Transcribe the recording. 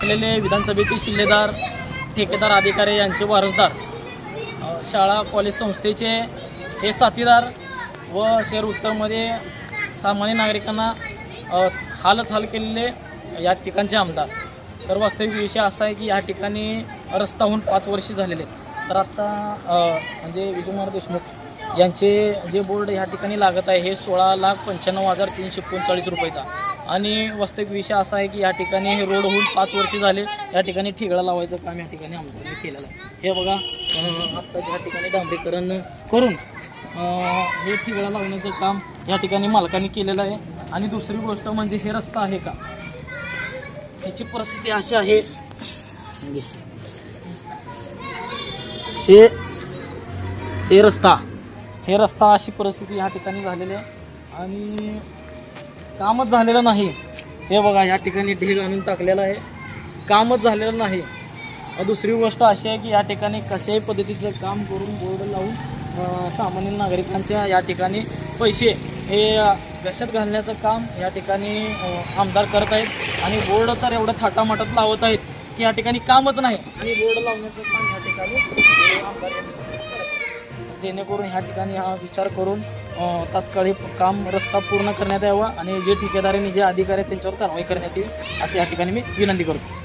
असलेले विधानसभेचे शिल्लेदार, ठेकेदार, अधिकारी यांचे वारसदार, शाळा कॉलेज संस्थेचे हे साथीदार व शहर उत्तरमध्ये सामान्य नागरिकांना हालच हाल केलेले या ठिकाणचे आमदार। तर वास्तविक विषय असा आहे की या ठिकाणी रस्ता होऊन 5 वर्षे झालेले आहेत। तर आता म्हणजे विजयकुमार देशमुख यांचे जे बोर्ड या ठिकाणी लागत आहे हे 16,95,339 रुपयाचा। आणि वास्तविक विषय असा आहे की या ठिकाणी हे रोड होऊन 5 वर्षे झाले, या ठिकाणी ठिगळा लावायचं काम या ठिकाणी आमदारांनी केलेलं आहे। हे बघा आत्ता या ठिकाणी डांबरीकरण करून हे ठिगळा लावण्याचं काम या ठिकाणी मालकांनी केलेलं आहे। आणि दुसरी गोष्ट म्हणजे हे रस्ता आहे का, याची परिस्थिती अशी आहे, हे रस्ता अशी परिस्थिती या ठिकाणी झालेली आहे आणि कामच झालेलं नाही। हे बघा या ठिकाणी ढीग आणून टाकलेलं आहे, कामच झालेलं नाही। दुसरी गोष्ट अशी आहे की या ठिकाणी कशाही पद्धतीचं काम करून बोर्ड लावून सामान्य नागरिकांच्या या ठिकाणी पैसे हे घशात घालण्याचं काम या ठिकाणी आमदार करत आहेत। आणि बोर्ड तर एवढं थाटामाटात लावत आहेत की या ठिकाणी कामच नाही आणि बोर्ड लावण्याचं काम या ठिकाणी आमदार जेणेकरून ह्या ठिकाणी हा विचार करून तात्काळ काम रस्ता पूर्ण करण्यात यावा आणि जे ठेकेदारांनी जे अधिकारी आहेत त्यांच्यावर कारवाई करण्यात येईल असे या ठिकाणी मी विनंती करतो।